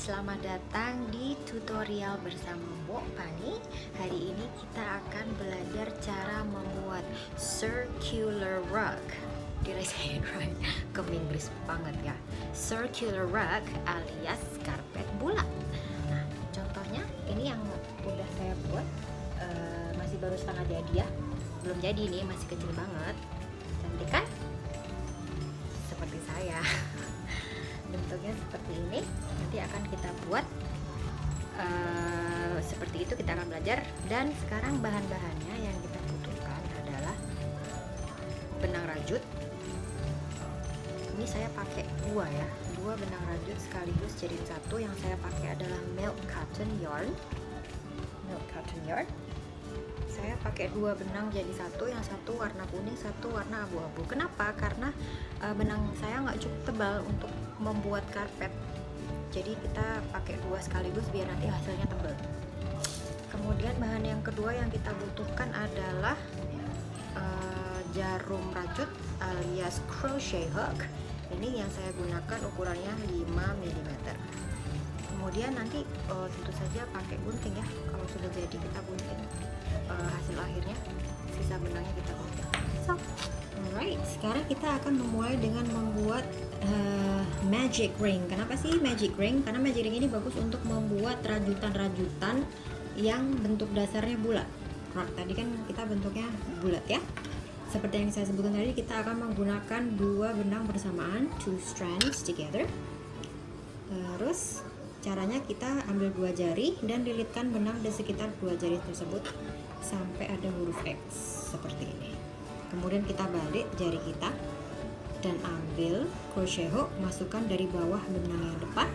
selamat datang di tutorial bersama Mbok Pani. Hari ini kita akan belajar cara membuat circular rug. Did I say it right? Ke Inggris banget ya. Circular rug alias karpet bulat. Nah, contohnya ini yang udah saya buat, masih baru setengah jadi ya. Belum jadi nih, masih kecil banget. Cantik kan? Seperti saya. Bentuknya seperti ini, nanti akan kita buat seperti itu, kita akan belajar. Dan sekarang bahan-bahannya yang kita butuhkan adalah benang rajut. Ini saya pakai dua benang rajut sekaligus jadi satu. Yang saya pakai adalah milk cotton yarn. Saya pakai dua benang jadi satu, yang satu warna kuning, satu warna abu-abu. Kenapa? Karena benang saya nggak cukup tebal untuk membuat karpet, jadi kita pakai dua sekaligus biar nanti hasilnya tebal. Kemudian bahan yang kedua yang kita butuhkan adalah jarum rajut alias crochet hook. Ini yang saya gunakan ukurannya 5 mm. Kemudian nanti tentu saja pakai gunting ya, kalau sudah jadi kita gunting hasil akhirnya, sisa benangnya kita gunting. So, alright, sekarang kita akan memulai dengan membuat magic ring. Kenapa sih magic ring? Karena magic ring ini bagus untuk membuat rajutan-rajutan yang bentuk dasarnya bulat. Tadi kan kita bentuknya bulat ya. Seperti yang saya sebutkan tadi, kita akan menggunakan dua benang bersamaan, two strands together. Terus caranya kita ambil dua jari dan lilitkan benang di sekitar dua jari tersebut sampai ada huruf X seperti ini. Kemudian kita balik jari kita dan ambil crochet hook, masukkan dari bawah benang yang depan,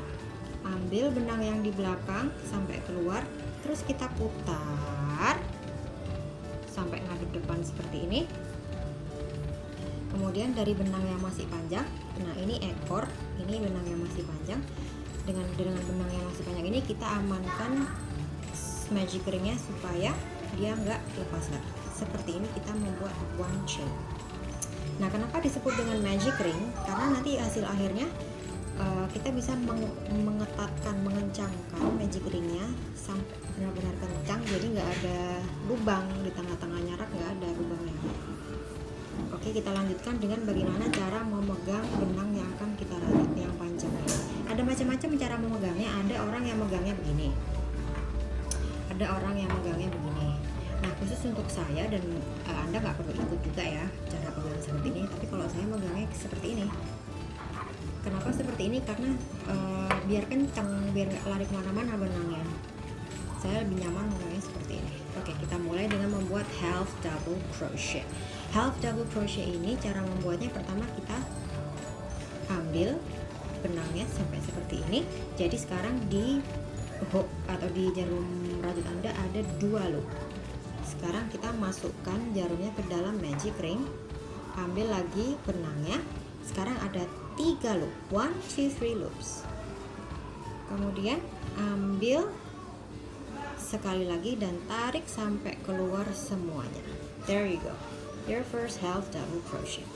ambil benang yang di belakang sampai keluar, terus kita putar sampai ngadep depan seperti ini. Kemudian dari benang yang masih panjang, nah ini ekor, ini benang yang masih panjang, dengan benang yang masih panjang ini kita amankan magic ringnya supaya dia nggak lepas lagi. Seperti ini kita membuat one chain. Nah, kenapa disebut dengan magic ring? Karena nanti hasil akhirnya kita bisa mengetatkan, mengencangkan magic ringnya sampai benar-benar kencang, jadi nggak ada lubang di tengah-tengahnya, nggak ada lubangnya. Oke, kita lanjutkan dengan bagaimana cara memegang benang yang akan kita rajut yang panjang. Ada macam-macam cara memegangnya. Ada orang yang megangnya begini, ada orang yang megangnya begini. Nah, khusus untuk saya dan Anda nggak perlu ikut juga ya cara pegang seperti ini. Tapi kalau saya megangnya seperti ini. Kenapa seperti ini? Karena biar kencang, biar nggak lari kemana-mana benangnya. Saya lebih nyaman megangnya seperti ini. Oke, kita mulai dengan membuat half double crochet. Half double crochet ini cara membuatnya, pertama kita ambil benangnya sampai seperti ini. Jadi sekarang di hook atau di jarum rajut Anda ada dua loop. Sekarang kita masukkan jarumnya ke dalam magic ring, ambil lagi benangnya. Sekarang ada 3 loop, 1, 2, 3 loops. Kemudian ambil sekali lagi dan tarik sampai keluar semuanya. There you go, your first half double crochet.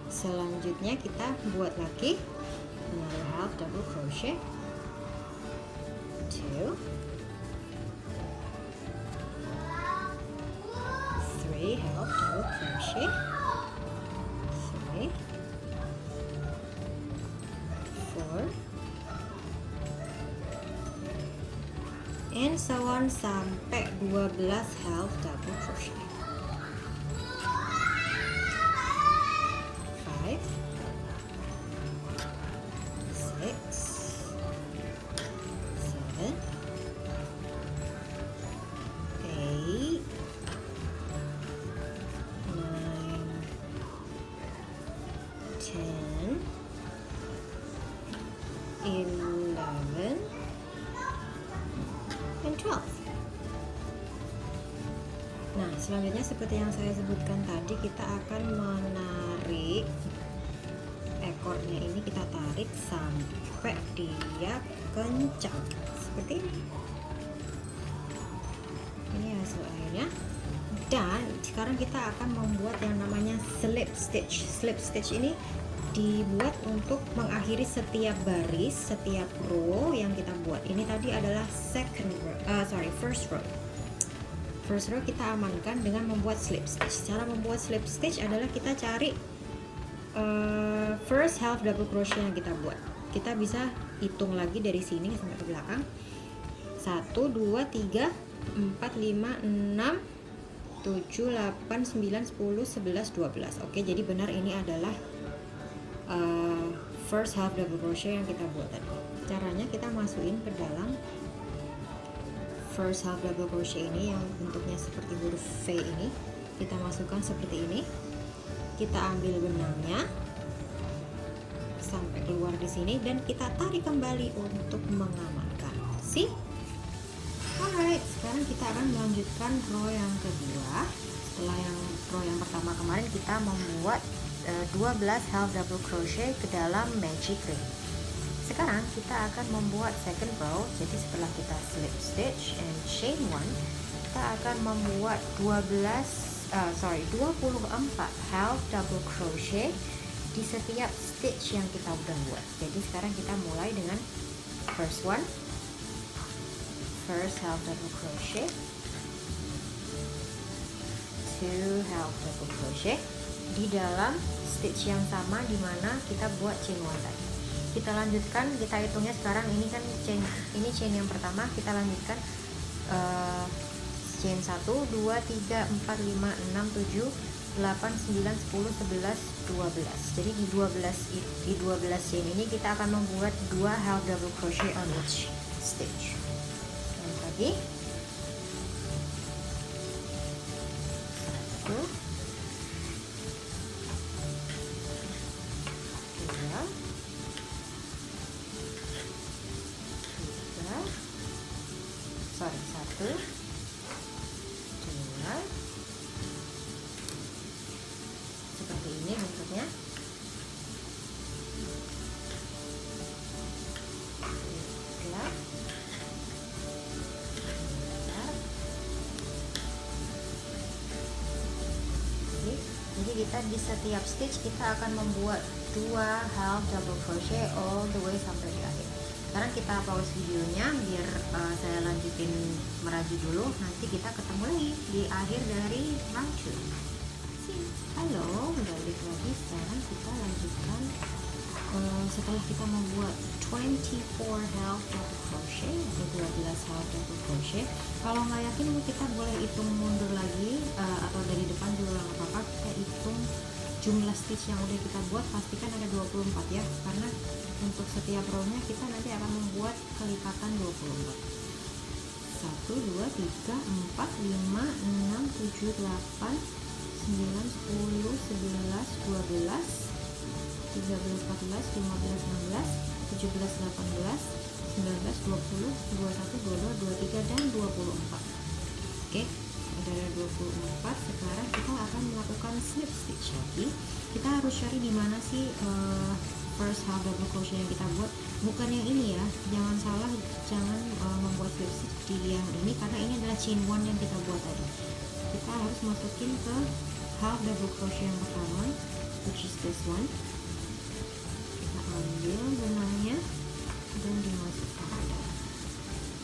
Selanjutnya kita buat lagi another half double crochet, 2, 3 half double crochet, 3, 4, and so on sampai 12 half double crochet. 5, 6, 7, 8, 9, 10, 11, and 12. Nah, selanjutnya seperti yang saya sebutkan tadi, kita akan menarik ekornya ini, kita tarik sampai dia kencang seperti ini. Ini hasil akhirnya. Dan sekarang kita akan membuat yang namanya slip stitch. Slip stitch ini dibuat untuk mengakhiri setiap baris, setiap row yang kita buat. Ini tadi adalah first row. First row kita amankan dengan membuat slip stitch. Cara membuat slip stitch adalah kita cari first half double crochet yang kita buat. Kita bisa hitung lagi dari sini sampai ke belakang. 1, 2, 3, 4, 5, 6, 7, 8, 9, 10, 11, 12. Oke, jadi benar ini adalah first half double crochet yang kita buat tadi. Caranya kita masukin ke dalam first half double crochet ini yang bentuknya seperti huruf V ini. Kita masukkan seperti ini. Kita ambil benangnya sampai keluar di sini dan kita tarik kembali untuk mengamankan. See? Alright, sekarang kita akan melanjutkan row yang kedua. Setelah yang row yang pertama kemarin kita membuat 12 half double crochet ke dalam magic ring. Sekarang kita akan membuat second row. Jadi setelah kita slip stitch and chain 1, kita akan membuat 24 half double crochet di setiap stitch yang kita udah buat. Jadi sekarang kita mulai dengan first half double crochet, 2 half double crochet di dalam stitch yang sama dimana kita buat chain 1 tadi. Kita lanjutkan, kita hitungnya sekarang. Ini kan chain yang pertama. Kita lanjutkan chain 1, 2, 3, 4, 5, 6, 7, 8, 9, 10, 11, 12. Jadi di 12 chain ini kita akan membuat 2 half double crochet on each stitch. Yang tadi 1, 1, 2, seperti ini bentuknya. 3, jadi kita di setiap stitch kita akan membuat 2 half double crochet all the way sampai di akhir. Sekarang kita pause videonya biar saya lanjutin merajut dulu. Nanti kita ketemu lagi di akhir dari round 2. Halo, balik lagi. Sekarang kita lanjutkan setelah kita membuat 24 half double crochet atau 12 half double crochet. Kalau nggak yakin kita boleh hitung mundur lagi atau dari depan juga nggak apa-apa. Kita hitung jumlah stitch yang udah kita buat, pastikan ada 24 ya, karena untuk setiap row-nya kita nanti akan membuat kelipatan 24. 1, 2, 3, 4, 5, 6, 7, 8, 9, 10, 11, 12, 13, 14, 15, 16, 17, 18, 19, 20, 21, 22, 23, dan 24. Oke, ada 24. Sekarang kita akan melakukan slip stitch lagi. Kita harus cari di mana sih first half double crochet yang kita buat, bukan yang ini ya, jangan salah, jangan membuat slip stitch di yang ini, karena ini adalah chain 1 yang kita buat tadi. Kita harus masukin ke half double crochet yang pertama, which is this one. Kita ambil benangnya dan dimasukkan ke dalam.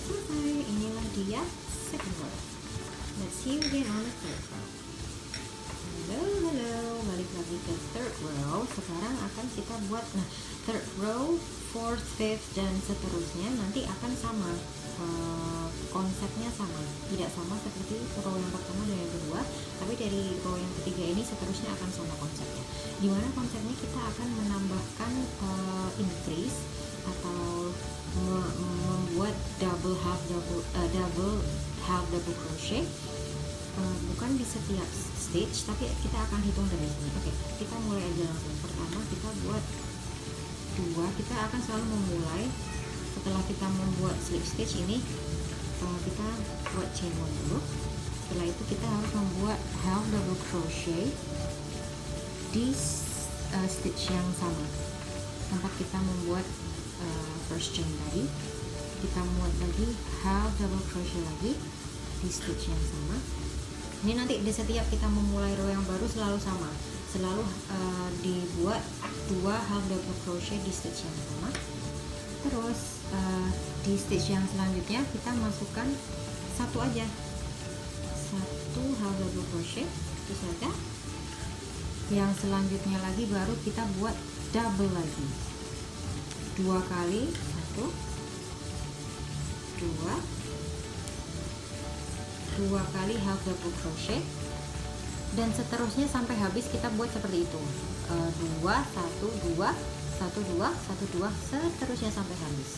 Selesai, inilah dia second row. Let's see you again on the third row. Halo, balik lagi ke third row. Sekarang akan kita buat, third row, fourth, fifth, dan seterusnya nanti akan sama, konsepnya sama, tidak sama seperti row yang pertama dan yang kedua, tapi dari row yang ketiga ini seterusnya akan sama konsepnya, dimana konsepnya kita akan menambahkan increase atau membuat double half double crochet, bukan di setiap stitch, tapi kita akan hitung dari sini. Oke, kita mulai aja langsung. Pertama kita buat 2. Kita akan selalu memulai setelah kita membuat slip stitch ini, kita buat chain 1 dulu. Setelah itu kita harus membuat half double crochet di stitch yang sama tempat kita membuat first chain tadi. Kita buat lagi half double crochet lagi di stitch yang sama. Ini nanti di setiap kita memulai row yang baru selalu sama. selalu dibuat 2 half double crochet di stitch yang pertama. Terus di stitch yang selanjutnya kita masukkan satu aja, 1 half double crochet itu saja. Yang selanjutnya lagi baru kita buat double lagi, 2 kali, 1 2 kali half double crochet, dan seterusnya sampai habis kita buat seperti itu, 2 1 2 1 2 1 2 seterusnya sampai habis.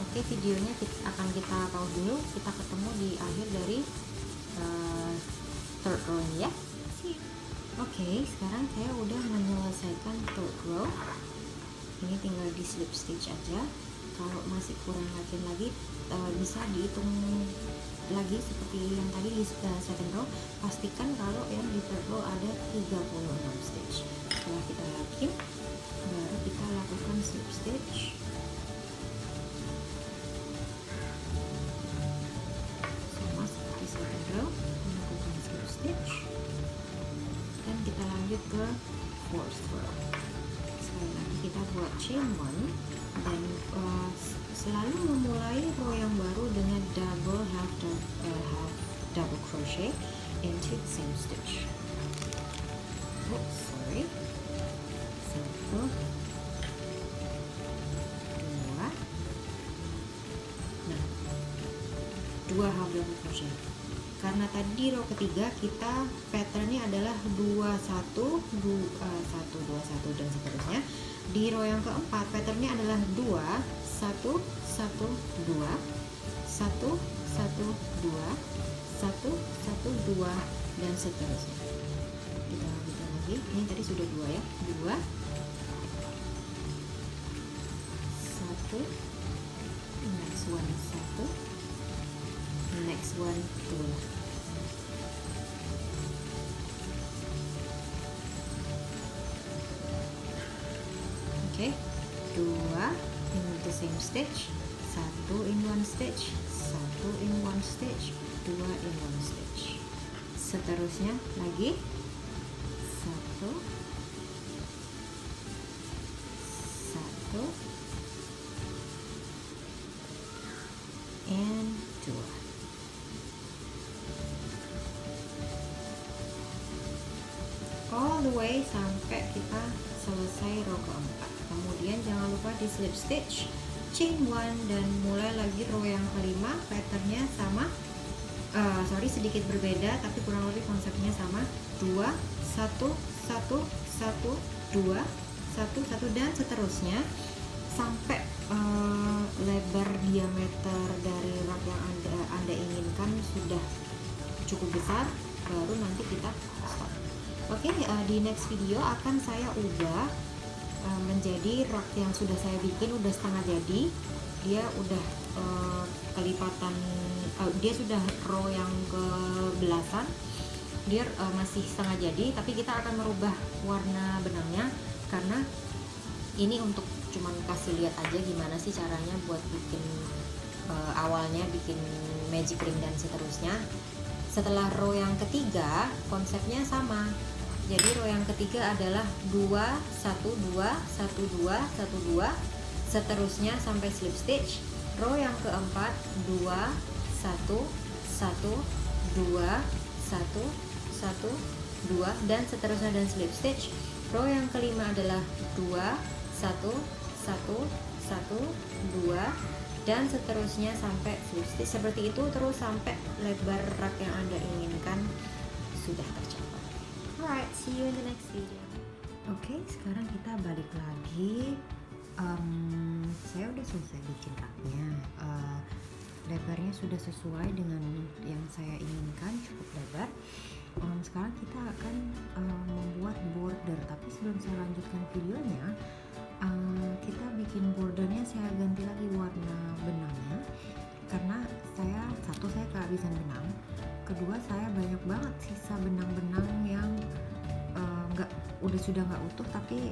Oke, videonya akan kita pause dulu, kita ketemu di akhir dari third row ini ya. Oke, sekarang saya udah menyelesaikan third row, ini tinggal di slip stitch aja. Kalau masih kurang yakin lagi bisa dihitung lagi seperti yang tadi di second row. Pastikan kalau yang di third row ada 36 stitch. Setelah kita yakin, baru kita lakukan slip stitch. Sama seperti second row, melakukan slip stitch, dan kita lanjut ke fourth row. Sekali lagi kita buat chain 1 dan selalu memulai row yang baru dengan double half double crochet into the same stitch. Oops, sorry. 1 2, nah 2 half double crochet. Karena tadi di row ketiga kita patternnya adalah 2 1 2 1 2 1 dan seterusnya. Di row yang keempat patternnya adalah 2 1 1 2 1 1 2 1 1 2 dan seterusnya. Kita lanjutkan lagi. Ini tadi sudah 2 ya. 2 1 next one 1 next one 2. Oke, 2 in the same stitch, 1 in one stitch, 1 in one stitch, 2 in one stitch. Seterusnya lagi 1 1 and 2. All the way sampai kita selesai row keempat. Kemudian jangan lupa di slip stitch, chain 1, dan mulai lagi row yang kelima. Patternnya sama, sedikit berbeda tapi kurang lebih konsepnya sama. 2 1 1 1 2 1 1 dan seterusnya sampai lebar diameter dari rak yang anda inginkan sudah cukup besar, baru nanti kita stop. Oke, di next video akan saya ubah menjadi rak yang sudah saya bikin udah setengah jadi. Dia udah kelipatan, dia sudah row yang ke belasan, dia masih setengah jadi, tapi kita akan merubah warna benangnya karena ini untuk cuman kasih lihat aja gimana sih caranya buat bikin awalnya bikin magic ring dan seterusnya. Setelah row yang ketiga konsepnya sama. Jadi row yang ketiga adalah 2 1 2 1 2 1 2, seterusnya sampai slip stitch. Row yang keempat 2 1 1 2 1 1 2 dan seterusnya dan slip stitch. Row yang kelima adalah 2 1 1 1 2 dan seterusnya sampai slip stitch. Seperti itu terus sampai lebar rak yang Anda inginkan sudah tercapai. Alright, see you in the next video. Oke, sekarang kita balik lagi. Saya udah selesai bikin raknya. Lebarnya sudah sesuai dengan yang saya inginkan, cukup lebar. Sekarang kita akan membuat border, tapi sebelum saya lanjutkan videonya, kita bikin bordernya. Saya ganti lagi warna benangnya karena saya kehabisan benang, kedua saya banyak banget sisa benang-benang yang sudah nggak utuh tapi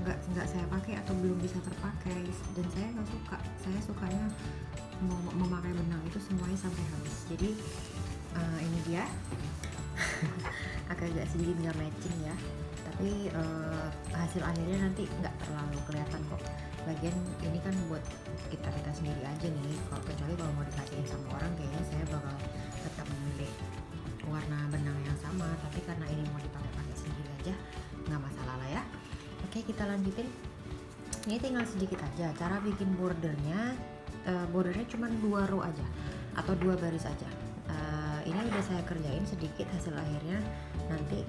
nggak saya pakai atau belum bisa terpakai, dan saya nggak suka. Saya sukanya memakai benang itu semuanya sampai habis. Jadi ini dia agak sedikit nggak matching ya, tapi hasil akhirnya nanti nggak terlalu kelihatan kok. Bagian ini kan buat kita sendiri aja nih, kecuali kalau mau dikasihin sama orang kayaknya saya bakal tetap memilih warna benang yang sama, tapi karena ini mau dipakai sendiri aja nggak masalah lah ya. Oke, kita lanjutin. Ini tinggal sedikit aja cara bikin bordernya. Bordernya cuma 2 row aja atau 2 baris aja. Ini udah saya kerjain sedikit hasil akhirnya. Nanti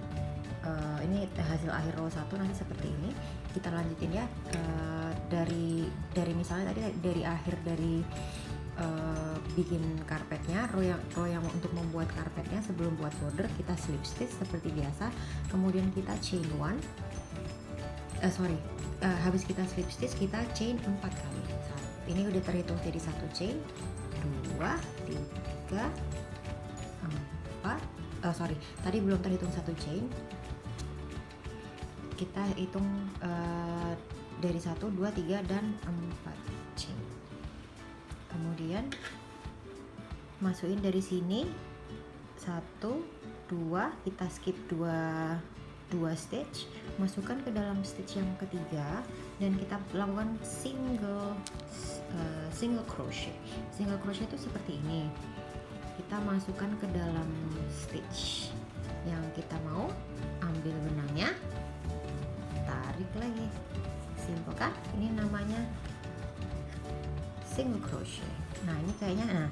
ini hasil akhir row 1 nanti seperti ini. Kita lanjutin ya. Dari misalnya tadi dari akhir dari bikin karpetnya, row yang untuk membuat karpetnya sebelum buat border kita slip stitch seperti biasa. Kemudian kita chain 1. Habis kita slip stitch kita chain 4 kali. Ini udah terhitung jadi 1 chain, 2, 3, 4. Tadi belum terhitung 1 chain. Kita hitung dari 1, 2, 3 dan 4 chain. Kemudian masukin dari sini 1, 2, kita skip 2 stitch, masukkan ke dalam stitch yang ketiga dan kita lakukan single crochet. Single crochet itu seperti ini. Kita masukkan ke dalam stitch yang kita mau, ambil benangnya, tarik lagi. Simple kan? Ini namanya single crochet. Nah, ini kayaknya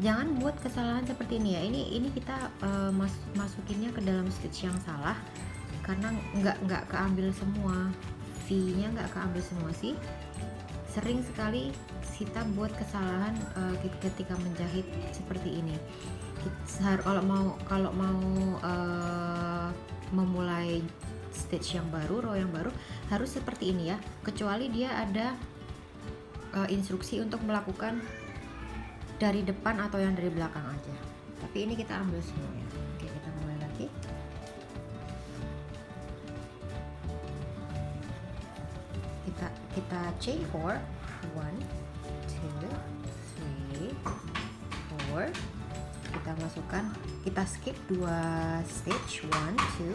jangan buat kesalahan seperti ini ya. Ini kita masukinnya ke dalam stitch yang salah karena nggak keambil semua, V-nya nggak keambil semua sih. Sering sekali kita buat kesalahan ketika menjahit seperti ini. Kalau mau memulai stitch yang baru, row yang baru harus seperti ini ya. Kecuali dia ada instruksi untuk melakukan dari depan atau yang dari belakang aja. Tapi ini kita ambil semuanya. Oke, kita mulai lagi. Kita chain 4, 1, 2, 3, 4. Kita masukkan, kita skip 2 stitch, 1, 2.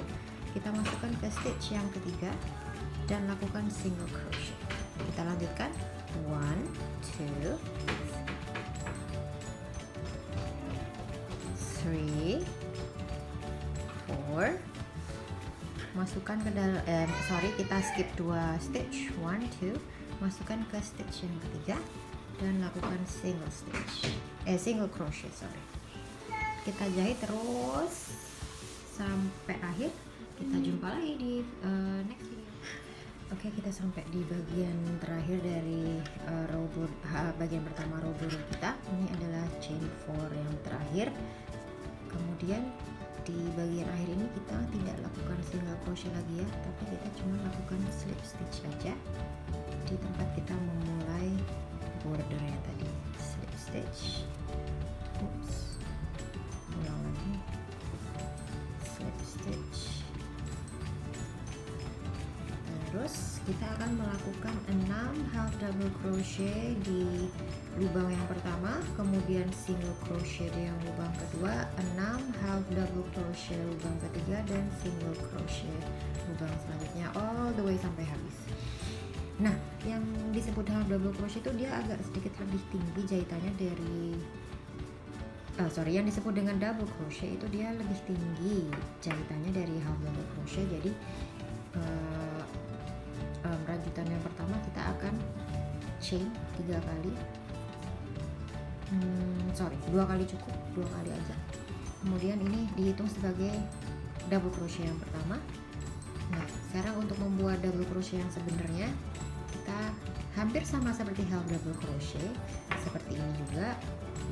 Kita masukkan ke stitch yang ketiga dan lakukan single crochet. Kita lanjutkan 1, 2, 3, 4. Masukkan ke dalam kita skip 2 stitch, 1, 2, masukkan ke stitch yang ketiga dan lakukan single crochet. Kita jahit terus sampai akhir. Kita jumpa lagi di next video. Oke, kita sampai di bagian terakhir dari bagian pertama row border kita. Ini adalah chain 4 yang terakhir. Kemudian di bagian akhir ini kita tidak lakukan single crochet lagi ya, tapi kita cuma lakukan slip stitch saja di tempat kita memulai bordernya tadi. Slip stitch, ulang lagi, slip stitch. Terus kita akan melakukan 6 half double crochet di lubang yang pertama, kemudian single crochet di yang lubang kedua, 6 half double crochet lubang ketiga, dan single crochet lubang selanjutnya all the way sampai habis. Nah, yang disebut half double crochet itu dia agak sedikit lebih tinggi jahitannya dari yang disebut dengan double crochet itu dia lebih tinggi jahitannya dari half double crochet. Jadi lanjutan yang pertama kita akan chain 3 kali, 2 kali cukup, 2 kali aja. Kemudian ini dihitung sebagai double crochet yang pertama. Nah, sekarang untuk membuat double crochet yang sebenarnya kita hampir sama seperti half double crochet, seperti ini juga,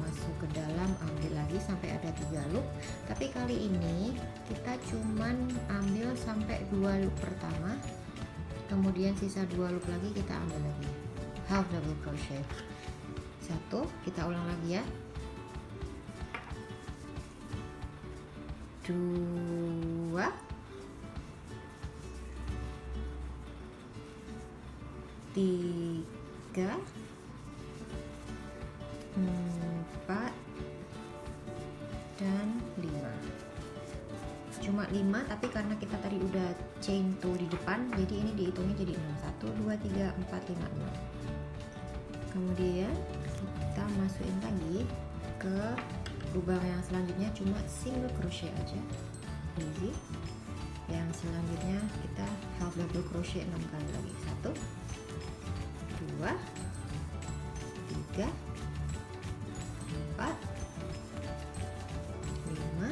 masuk ke dalam, ambil lagi sampai ada 3 loop. Tapi kali ini kita cuman ambil sampai 2 loop pertama, kemudian sisa 2 loop lagi kita ambil lagi half double crochet. 1, kita ulang lagi ya, 2, 3, 4, dan 5. 5, tapi karena kita tadi udah chain tuh di depan, jadi ini dihitungnya jadi 6. 1, 2, 3, 4, 5, 6. Kemudian kita masukin lagi ke lubang yang selanjutnya, cuma single crochet aja, easy. Yang selanjutnya kita half double crochet 6 kali lagi. 1, 2, 3, 4, 5,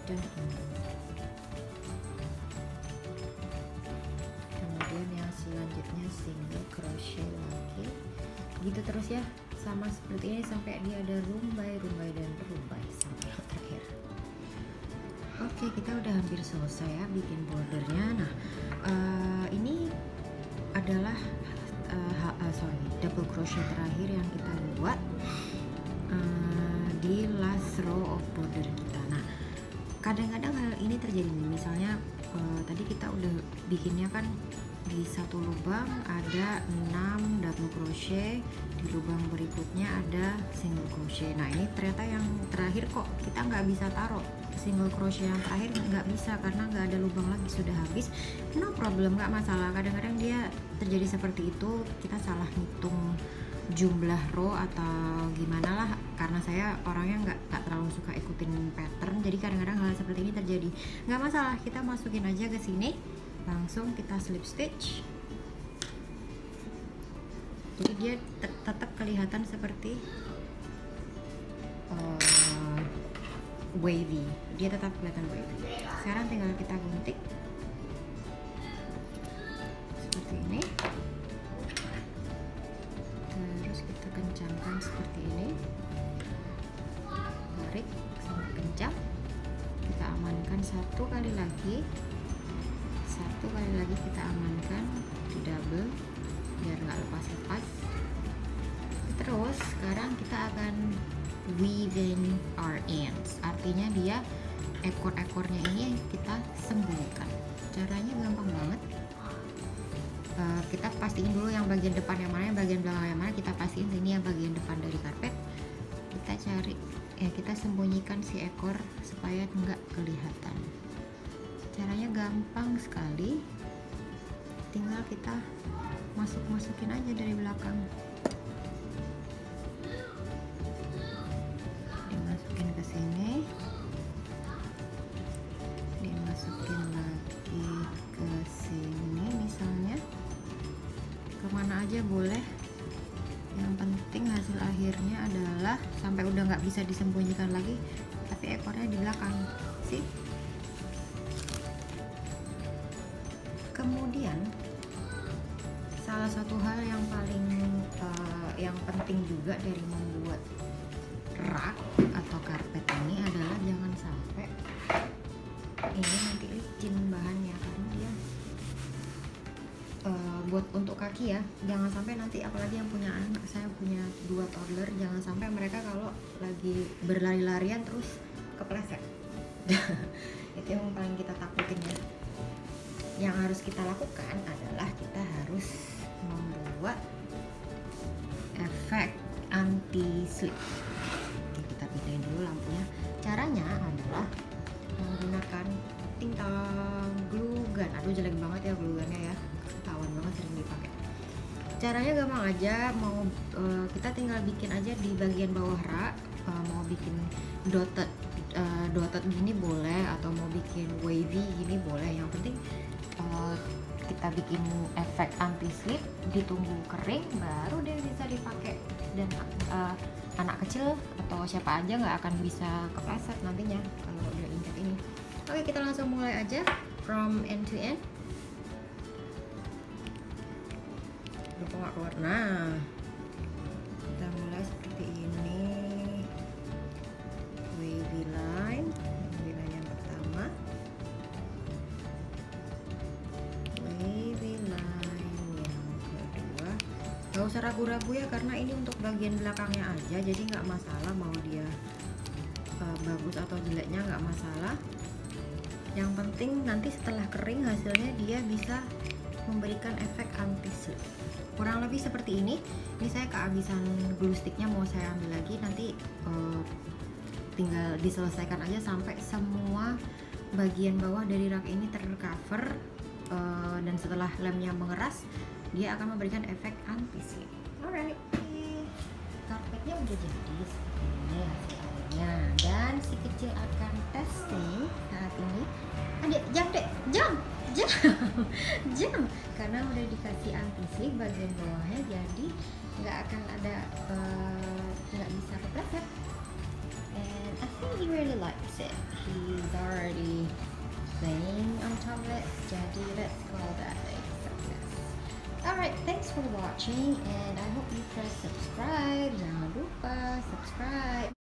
dan 6. Kemudian yang selanjutnya single crochet lagi, gitu terus ya, sama seperti ini sampai dia ada rumbai, rumbai, dan rumbai sampai yang terakhir. Oke, kita udah hampir selesai ya bikin bordernya. Nah, ini adalah double crochet terakhir yang kita buat di last row of border kita. Nah, kadang-kadang hal ini terjadi nih, misalnya tadi kita udah bikinnya kan di satu lubang ada 6 double crochet, di lubang berikutnya ada single crochet. Nah, ini ternyata yang terakhir kok kita nggak bisa taruh single crochet, yang terakhir nggak bisa karena nggak ada lubang lagi, sudah habis. No problem, nggak masalah. Kadang-kadang dia terjadi seperti itu, kita salah ngitung jumlah row atau gimana lah, karena saya orangnya nggak terlalu suka ikutin pattern, jadi kadang-kadang hal seperti ini terjadi. Nggak masalah, kita masukin aja ke sini, langsung kita slip stitch, jadi dia tetap kelihatan seperti wavy, dia tetap kelihatan wavy. Sekarang tinggal kita gunting seperti ini, terus kita kencangkan seperti ini, tarik sampai kencang, kita amankan satu kali lagi kita amankan di double biar nggak lepas-lepas. Terus sekarang kita akan weaving our ends, artinya dia ekor-ekornya ini kita sembunyikan. Caranya gampang banget. Kita pastiin dulu yang bagian depan yang mana, yang bagian belakang yang mana. Kita pastiin sini yang bagian depan dari karpet. Kita cari, kita sembunyikan si ekor supaya nggak kelihatan. Caranya gampang sekali, tinggal kita masukin aja dari belakang, dimasukin ke sini, dimasukin lagi ke sini, misalnya kemana aja boleh. Yang penting hasil akhirnya adalah sampai udah nggak bisa disembunyikan lagi, tapi ekornya di belakang sih. Kemudian salah satu hal yang paling yang penting juga dari membuat rak atau karpet ini adalah jangan sampai ini nanti licin bahannya, karena dia buat untuk kaki ya, jangan sampai nanti, apalagi yang punya anak, saya punya 2 toddler, jangan sampai mereka kalau lagi berlari-larian terus kepleset. Itu yang paling kita takutin ya. Yang harus kita lakukan adalah kita harus membuat efek anti slip. Oke, kita pindahin dulu lampunya. Caranya adalah menggunakan tintang glue gun. Aduh, jelek banget ya glue gunnya ya, ketahuan banget sering dipakai. Caranya gampang aja, kita tinggal bikin aja di bagian bawah rak, mau bikin dotted gini boleh, atau mau bikin wavy gini boleh. Yang penting kita bikin efek anti slip, ditunggu kering baru dia bisa dipakai, dan anak kecil atau siapa aja nggak akan bisa kepleset nantinya kalau udah injak ini. Oke, kita langsung mulai aja from end to end. Lupa nggak keluar. Nah, kita mulai seperti ini, wavy line yang pertama, wavy line yang kedua. Gak usah ragu-ragu ya, karena ini untuk bagian belakangnya aja, jadi nggak masalah mau dia bagus atau jeleknya, nggak masalah. Yang penting nanti setelah kering hasilnya dia bisa memberikan efek anti slip. Kurang lebih seperti ini. Ini saya kehabisan glue sticknya, mau saya ambil lagi, nanti tinggal diselesaikan aja sampai semua bagian bawah dari rak ini tercover, dan setelah lemnya mengeras dia akan memberikan efek anti-slip. Alright, karpetnya udah jadi seperti ini hasilnya, dan si kecil akan testing saat ini. Adik, jam, jam, karena udah dikasih anti-slip bagian bawahnya, jadi nggak akan ada, nggak bisa kepleset. And I think he really likes it. He's already playing on top of it, jadi let's call that a success. Alright, thanks for watching, and I hope you press subscribe. Jangan lupa subscribe.